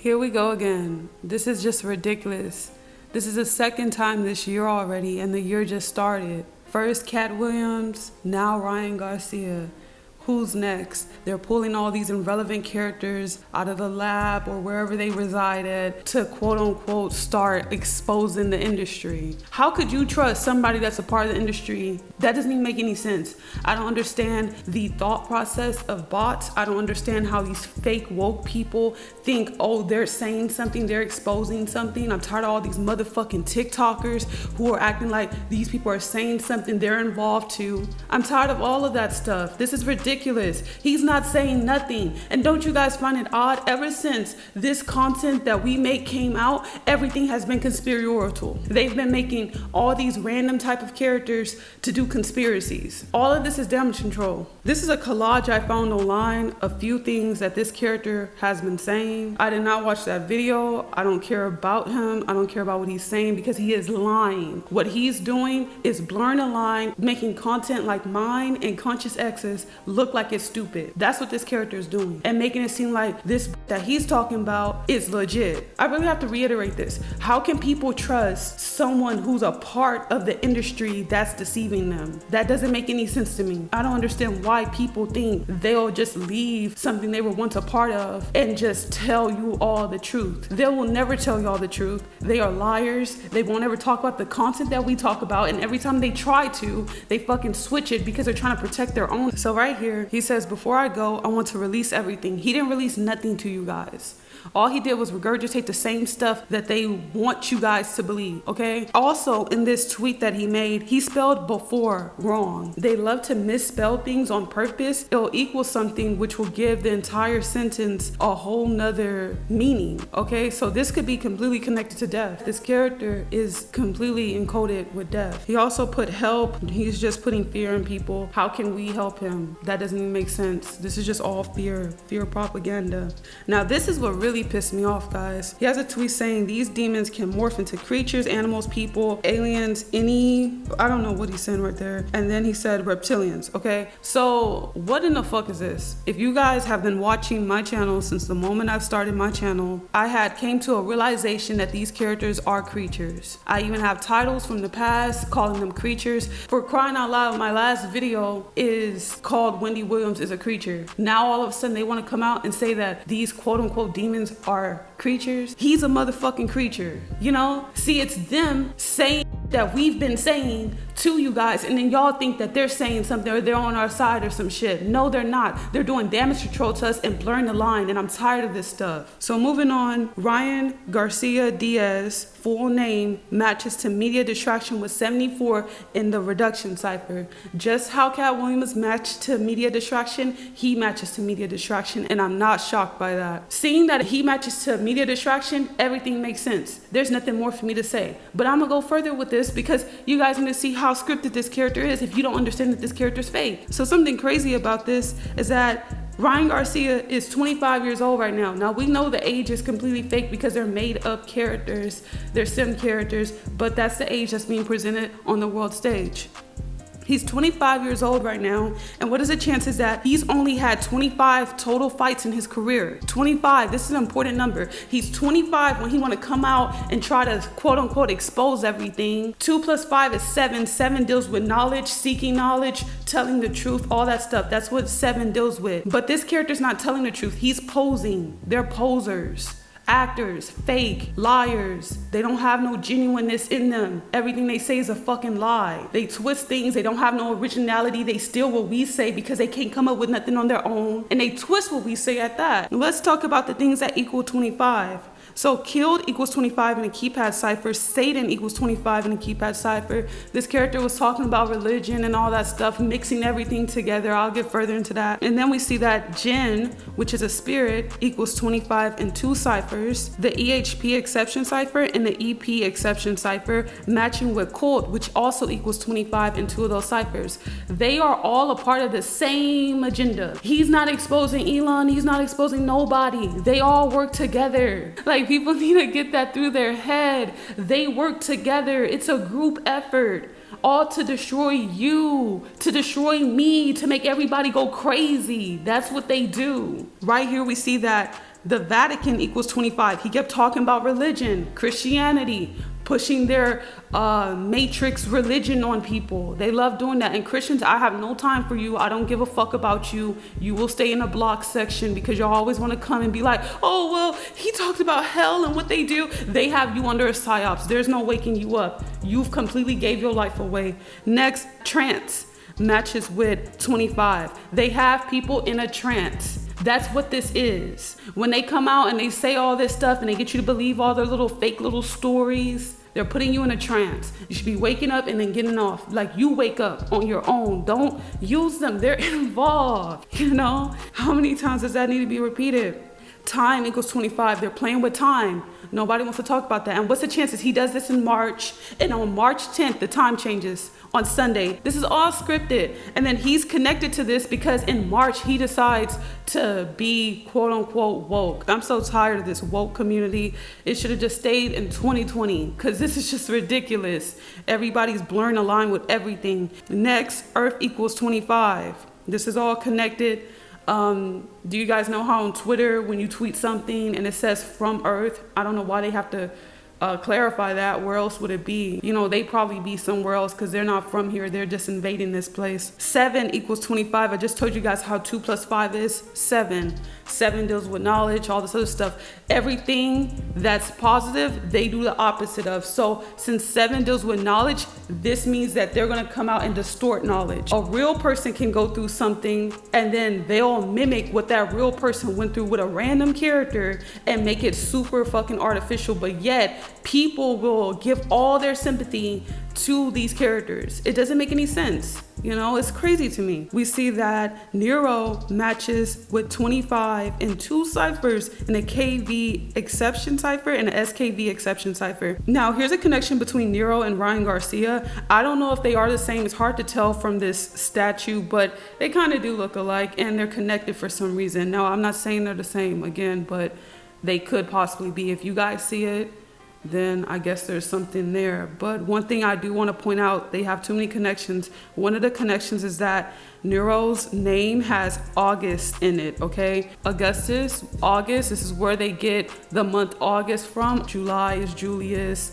Here we go again. This is just ridiculous. This is the second time this year already, and the year just started. First Cat Williams, now Ryan Garcia. Who's next? They're pulling all these irrelevant characters out of the lab or wherever they resided to quote unquote start exposing the industry. How could you trust somebody that's a part of the industry? That doesn't even make any sense. I don't understand the thought process of bots. I don't understand how these fake woke people think, oh, they're saying something, they're exposing something. I'm tired of all these motherfucking TikTokers who are acting like these people are saying something they're involved to. I'm tired of all of that stuff. This is ridiculous. He's not saying nothing. And don't you guys find it odd? Ever since this content that we make came out, everything has been conspiratorial. They've been making all these random type of characters to do conspiracies. All of this is damage control. This is a collage I found online, a few things that this character has been saying. I did not watch that video. I don't care about him. I don't care about what he's saying because he is lying. What he's doing is blurring a line, making content like mine and Conscious X's look like it's stupid. That's what this character is doing, and making it seem like this that he's talking about is legit. I really have to reiterate this. How can people trust someone who's a part of the industry that's deceiving them? That doesn't make any sense to me. I don't understand why people think they'll just leave something they were once a part of and just tell you all the truth. They will never tell you all the truth. They are liars. They won't ever talk about the content that we talk about, and every time they try to, they fucking switch it because they're trying to protect their own. So right here, he says, before I go, I want to release everything. He didn't release nothing to you guys. All he did was regurgitate the same stuff that they want you guys to believe, okay? Also, in this tweet that he made, he spelled before wrong. They love to misspell things on purpose. It'll equal something which will give the entire sentence a whole nother meaning, okay? So this could be completely connected to death. This character is completely encoded with death. He also put help. He's just putting fear in people. How can we help him? That doesn't even make sense. This is just all fear propaganda. Now, this is what really pissed me off, guys. He has a tweet saying these demons can morph into creatures, animals, people, aliens, I don't know what he's saying right there. And then he said reptilians, okay? So what in the fuck is this? If you guys have been watching my channel since the moment I've started my channel, I came to a realization that these characters are creatures. I even have titles from the past calling them creatures. For crying out loud, my last video is called Wendy Williams is a Creature. Now all of a sudden they want to come out and say that these quote unquote demons are creatures. He's a motherfucking creature, you know? See, it's them saying that we've been saying to you guys, and then y'all think that they're saying something or they're on our side or some shit. No, they're not. They're doing damage control to us and blurring the line, and I'm tired of this stuff. So moving on, Ryan Garcia Diaz, full name, matches to media distraction with 74 in the reduction cipher. Just how Cat Williams matched to media distraction, he matches to media distraction, and I'm not shocked by that. Seeing that he matches to media distraction, everything makes sense. There's nothing more for me to say. But I'm gonna go further with this because you guys need to see how scripted this character is if you don't understand that this character's fake. So something crazy about this is that Ryan Garcia is 25 years old right now. Now we know the age is completely fake because they're made up characters, they're sim characters, but that's the age that's being presented on the world stage. He's 25 years old right now, and what is the chances that he's only had 25 total fights in his career? 25, this is an important number. He's 25 when he want to come out and try to quote unquote expose everything. 2 + 5 is 7. 7 deals with knowledge, seeking knowledge, telling the truth, all that stuff. That's what 7 deals with. But this character's not telling the truth. He's posing. They're posers. Actors, fake, liars. They don't have no genuineness in them. Everything they say is a fucking lie. They twist things. They don't have no originality. They steal what we say because they can't come up with nothing on their own. And they twist what we say at that. Let's talk about the things that equal 25. So killed equals 25 in a keypad cipher. Satan equals 25 in a keypad cipher. This character was talking about religion and all that stuff, mixing everything together. I'll get further into that. And then we see that Jinn, which is a spirit, equals 25 in 2 ciphers. The EHP exception cipher and the EP exception cipher matching with cult, which also equals 25 in 2 of those ciphers. They are all a part of the same agenda. He's not exposing Elon. He's not exposing nobody. They all work together. Like, people need to get that through their head. They work together. It's a group effort. all to destroy you, to destroy me, to make everybody go crazy. That's what they do. Right here we see that The Vatican equals 25. He kept talking about religion, Christianity, pushing their matrix religion on people. They love doing that. And Christians, I have no time for you. I don't give a fuck about you. You will stay in the block section because you always want to come and be like, oh, well, he talked about hell and what they do. They have you under a psyops. There's no waking you up. You've completely gave your life away. Next, trance matches with 25. They have people in a trance. That's what this is. When they come out and they say all this stuff and they get you to believe all their little fake little stories, they're putting you in a trance. You should be waking up and then getting off. Like, you wake up on your own. Don't use them. They're involved. You know? How many times does that need to be repeated? Time equals 25. They're playing with time. Nobody wants to talk about that. And what's the chances? He does this in March. And on March 10th, the time changes on Sunday. This is all scripted. And then he's connected to this because in March, he decides to be quote unquote woke. I'm so tired of this woke community. It should have just stayed in 2020 because this is just ridiculous. Everybody's blurring the line with everything. Next, Earth equals 25. This is all connected. Do you guys know how on Twitter, when you tweet something and it says from Earth, I don't know why they have to clarify that. Where else would it be? You know, they probably be somewhere else because they're not from here. They're just invading this place. 7 equals 25. I just told you guys how 2 plus 5 is 7. 7 deals with knowledge, all this other stuff. Everything that's positive, they do the opposite of. So since 7 deals with knowledge, this means that they're going to come out and distort knowledge. A real person can go through something and then they'll mimic what that real person went through with a random character and make it super fucking artificial, but yet people will give all their sympathy to these characters. It doesn't make any sense. You know, it's crazy to me. We see that Nero matches with 25 in 2 ciphers, in a KV exception cipher and an SKV exception cipher. Now, here's a connection between Nero and Ryan Garcia. I don't know if they are the same. It's hard to tell from this statue, but they kind of do look alike and they're connected for some reason. Now, I'm not saying they're the same again, but they could possibly be. If you guys see it, then I guess there's something there. But one thing I do want to point out, they have too many connections. One of the connections is that Nero's name has August in it, okay? Augustus, August, this is where they get the month August from. July is Julius,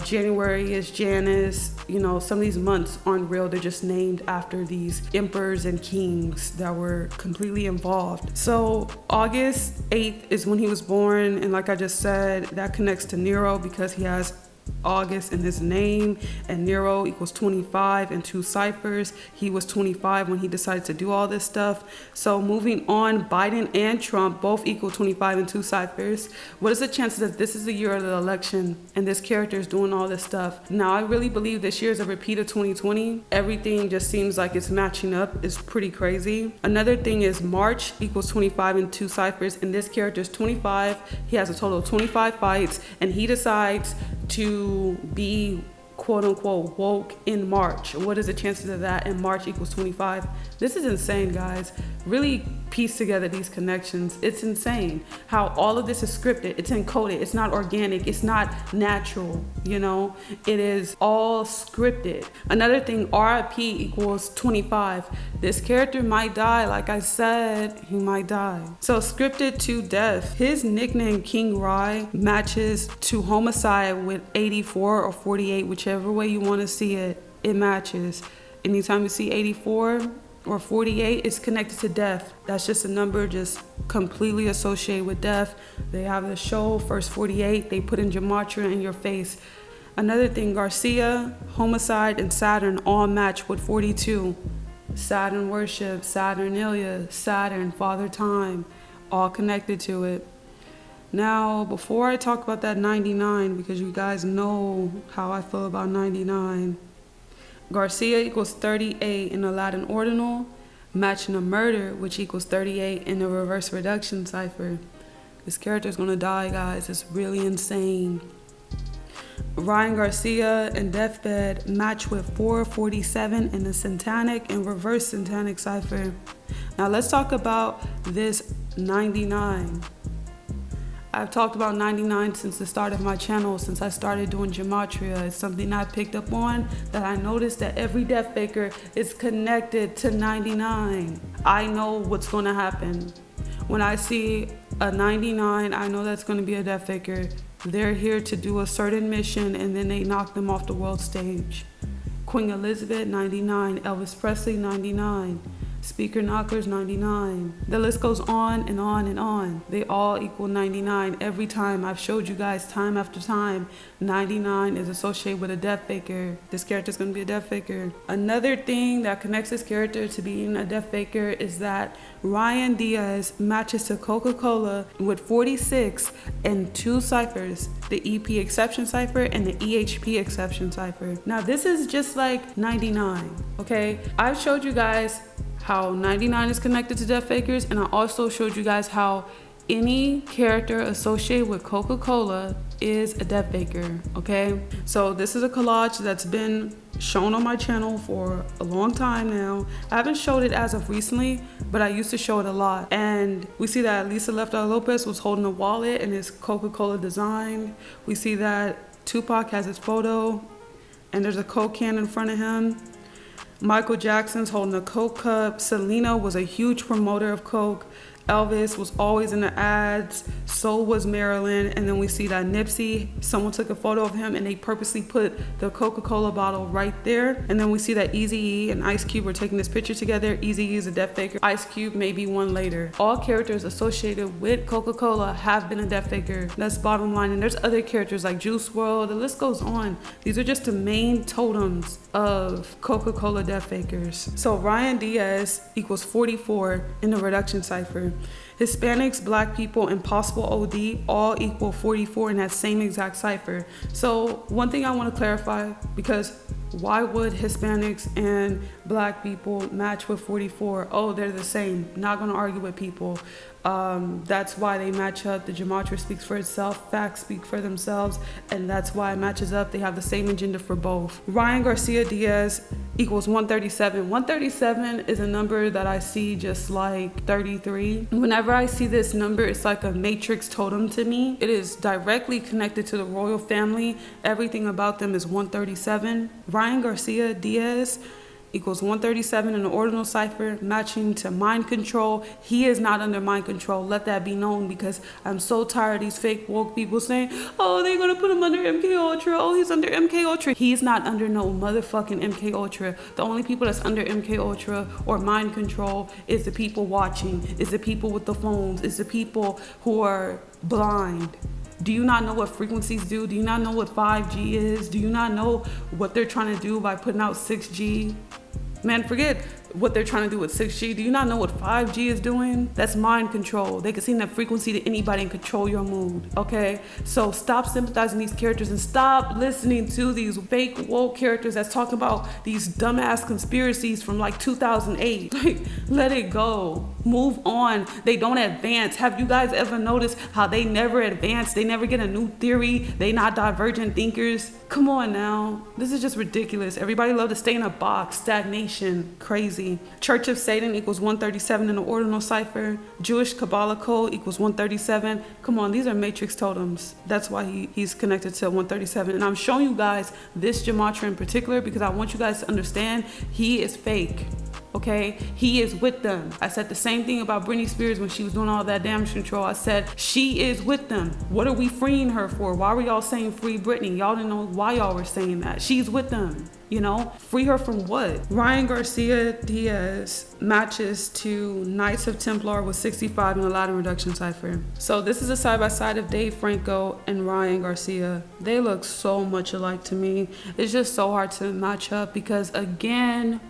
January is Janus. You know, some of these months aren't real. They're just named after these emperors and kings that were completely involved. So August 8th is when he was born. And like I just said, that connects to Nero because he has August in his name, and Nero equals 25 in 2 ciphers. He was 25 when he decided to do all this stuff. So moving on, Biden and Trump both equal 25 in 2 ciphers. What is the chances that this is the year of the election and this character is doing all this stuff? Now, I really believe this year is a repeat of 2020. Everything just seems like it's matching up. It's pretty crazy. Another thing is March equals 25 in 2 ciphers, and this character is 25. He has a total of 25 fights, and he decides to be quote unquote woke in March. What is the chances of that? And March equals 25. This is insane, guys. Really piece together these connections. It's insane how all of this is scripted. It's encoded. It's not organic. It's not natural. You know, it is all scripted. Another thing, RIP equals 25. This character might die. Like I said, he might die. So scripted to death. His nickname King Rye matches to homicide with 84 or 48, whichever way you want to see it. It matches. Anytime you see 84 or 48, it's connected to death. That's just a number just completely associated with death. They have the show, first 48, they put in Gematria in your face. Another thing, Garcia, homicide, and Saturn all match with 42. Saturn worship, Saturnalia, Saturn, Father Time, all connected to it. Now, before I talk about that 99, because you guys know how I feel about 99, Garcia equals 38 in the Latin ordinal, matching a murder, which equals 38 in the reverse reduction cipher. This character is going to die, guys. It's really insane. Ryan Garcia and Deathbed match with 447 in the syntanic and reverse syntanic cipher. Now, let's talk about this 99. I've talked about 99 since the start of my channel, since I started doing Gematria. It's something I picked up on, that I noticed that every death faker is connected to 99. I know what's going to happen. When I see A 99, I know that's going to be a death faker. They're here to do a certain mission and then they knock them off the world stage. Queen Elizabeth, 99. Elvis Presley, 99. Speaker knockers, 99. The list goes on and on and on. They all equal 99 every time. I've showed you guys time after time. 99 is associated with a death faker. This character is going to be a death faker. Another thing that connects this character to being a death faker is that Ryan Diaz matches to Coca-Cola with 46 and 2 ciphers, the EP exception cipher and the EHP exception cipher. Now this is just like 99, okay? I've showed you guys how 99 is connected to death fakers, and I also showed you guys how any character associated with Coca-Cola is a death faker, okay? So this is a collage that's been shown on my channel for a long time now. I haven't showed it as of recently, but I used to show it a lot. And we see that Lisa Lefta Lopez was holding a wallet and it's Coca-Cola design. We see that Tupac has his photo and there's a Coke can in front of him. Michael Jackson's holding a Coke cup. Selena was a huge promoter of Coke. Elvis was always in the ads, so was Marilyn. And then we see that Nipsey, someone took a photo of him and they purposely put the Coca-Cola bottle right there. And then we see that Eazy-E and Ice Cube were taking this picture together. Eazy-E is a death faker. Ice Cube may be one later. All characters associated with Coca-Cola have been a death faker. That's bottom line. And there's other characters like Juice WRLD. The list goes on. These are just the main totems of Coca-Cola death fakers. So Ryan Diaz equals 44 in the reduction cipher. Hispanics, black people, and possible OD all equal 44 in that same exact cipher. So one thing I want to clarify, because why would Hispanics and black people match with 44? Oh, they're the same. Not going to argue with people. That's why they match up. The Gematria speaks for itself. Facts speak for themselves. And that's why it matches up. They have the same agenda for both. Ryan Garcia Diaz equals 137. 137 is a number that I see just like 33. Whenever I see this number, it's like a matrix totem to me. It is directly connected to the royal family. Everything about them is 137. Ryan Garcia Diaz equals 137 in the ordinal cipher, matching to mind control. He is not under mind control. Let that be known, because I'm so tired of these fake woke people saying, oh, they're gonna put him under MK Ultra. Oh, he's under MK Ultra. He's not under no motherfucking MK Ultra. The only people that's under MK Ultra or mind control is the people watching, is the people with the phones, is the people who are blind. Do you not know what frequencies do? Do you not know what 5G is? Do you not know what they're trying to do by putting out 6G? Man, forget what they're trying to do with 6G. Do you not know what 5G is doing? That's mind control. They can send that frequency to anybody and control your mood, okay? So stop sympathizing these characters and stop listening to these fake woke characters that's talking about these dumbass conspiracies from like 2008. Like, let it go. Move on. They don't advance. Have you guys ever noticed how they never advance? They never get a new theory. They not divergent thinkers. Come on now. This is just ridiculous. Everybody love to stay in a box. Stagnation. Crazy. Church of Satan equals 137 in the ordinal cipher. Jewish Kabbalah code equals 137. Come on, these are matrix totems. That's why he's connected to 137. And I'm showing you guys this Gematria in particular because I want you guys to understand he is fake. Okay, he is with them. I said the same thing about Britney Spears when she was doing all that damage control. I said, she is with them. What are we freeing her for? Why were y'all saying free Britney? Y'all didn't know why y'all were saying that. She's with them, you know? Free her from what? Ryan Garcia Diaz matches to Knights of Templar with 65 in the Latin reduction cipher. So this is a side-by-side of Dave Franco and Ryan Garcia. They look so much alike to me. It's just so hard to match up because again,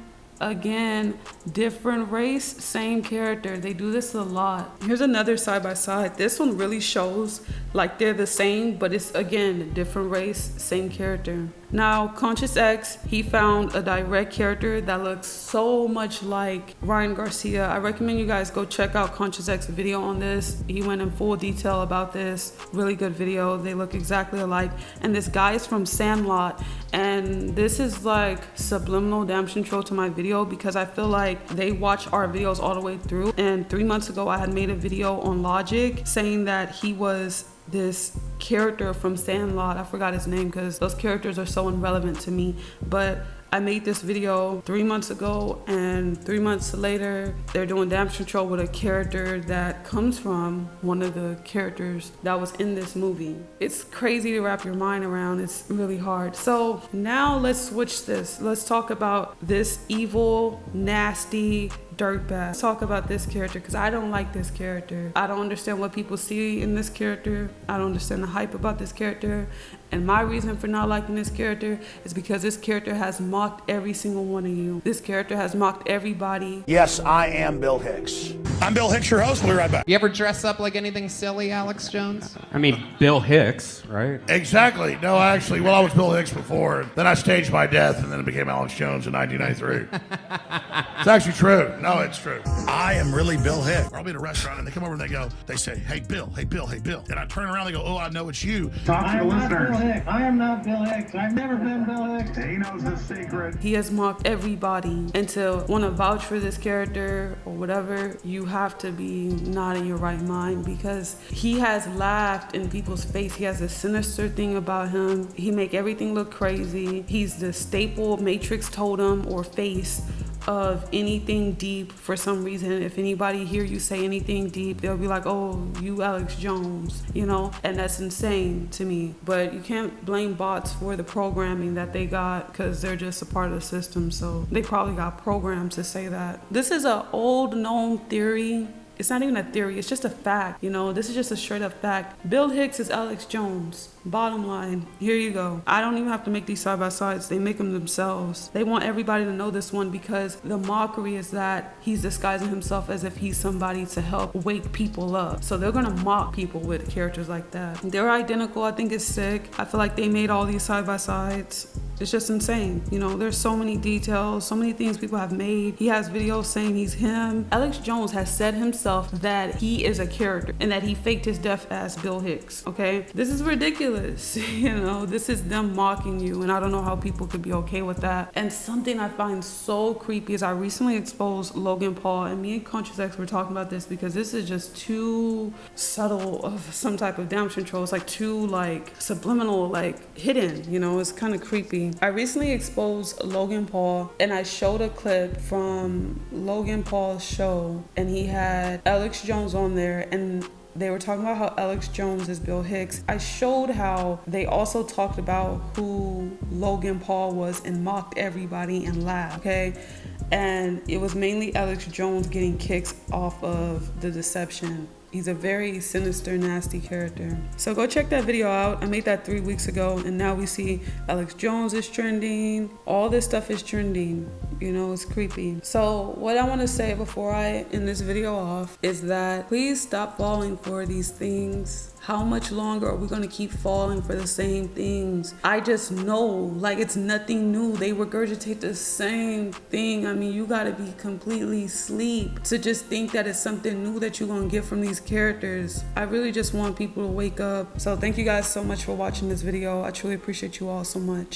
different race, same character. They do this a lot. Here's another side by side. This one really shows like they're the same, but it's again different race, same character. Now Conscious X, he found a direct character that looks so much like Ryan Garcia. I recommend you guys go check out Conscious X's video on this. He went in full detail about this. Really good video. They look exactly alike. And this guy is from Sandlot. And this is like subliminal damage control to my video because I feel like they watch our videos all the way through. And 3 months ago, I had made a video on Logic saying that he was this character from Sandlot. I forgot his name because those characters are so irrelevant to me. But I made this video 3 months ago, and 3 months later, they're doing damage control with a character that comes from one of the characters that was in this movie. It's crazy to wrap your mind around. It's really hard. So now let's switch this. Let's talk about this evil, nasty dirtbag. Let's talk about this character because I don't like this character. I don't understand what people see in this character. I don't understand the hype about this character. And my reason for not liking this character is because this character has mocked every single one of you. This character has mocked everybody. Yes, I am Bill Hicks. I'm Bill Hicks, your host. We'll be right back. You ever dress up like anything silly, Alex Jones? I mean, Bill Hicks, right? Exactly. No, actually, well, I was Bill Hicks before. Then I staged my death, and then it became Alex Jones in 1993. It's actually true. No, it's true. I am really Bill Hicks. I'll be at a restaurant, and they come over and they say, hey, Bill, hey, Bill, hey, Bill. And I turn around, they go, oh, I know it's you. Talk to the listeners. I am not Bill Hicks. I've never been Bill Hicks. He knows the secret. He has mocked everybody, and to want to vouch for this character or whatever, you have to be not in your right mind because he has laughed in people's face. He has a sinister thing about him. He make everything look crazy. He's the staple Matrix totem or face of anything deep for some reason. If anybody hear you say anything deep, they'll be like, oh, you Alex Jones, you know? And that's insane to me. But you can't blame bots for the programming that they got because they're just a part of the system. So they probably got programmed to say that. This is an old known theory. It's not even a theory, it's just a fact, you know? This is just a straight up fact. Bill Hicks is Alex Jones. Bottom line, here you go. I don't even have to make these side by sides. They make them themselves. They want everybody to know this one because the mockery is that he's disguising himself as if he's somebody to help wake people up. So they're gonna mock people with characters like that. They're identical. I think it's sick. I feel like they made all these side by sides. It's just insane. You know, there's so many details, so many things people have made. He has videos saying he's him. Alex Jones has said himself that he is a character and that he faked his death as Bill Hicks, okay? This is ridiculous. You know, this is them mocking you, and I don't know how people could be okay with that. And something I find so creepy is I recently exposed Logan Paul, and me and Conscious X were talking about this because this is just too subtle of some type of damage control. It's like too like subliminal, like hidden, you know, it's kind of creepy. I recently exposed Logan Paul, and I showed a clip from Logan Paul's show, and he had Alex Jones on there, and they were talking about how Alex Jones is Bill Hicks. I showed how they also talked about who Logan Paul was and mocked everybody and laughed, okay? And it was mainly Alex Jones getting kicks off of the deception. He's a very sinister, nasty character. So go check that video out. I made that 3 weeks ago, and now we see Alex Jones is trending. All this stuff is trending. You know, it's creepy. So what I want to say before I end this video off is that please stop falling for these things. How much longer are we going to keep falling for the same things? I just know, like, it's nothing new. They regurgitate the same thing. I mean, you got to be completely asleep to just think that it's something new that you're going to get from these characters. I really just want people to wake up. So thank you guys so much for watching this video. I truly appreciate you all so much.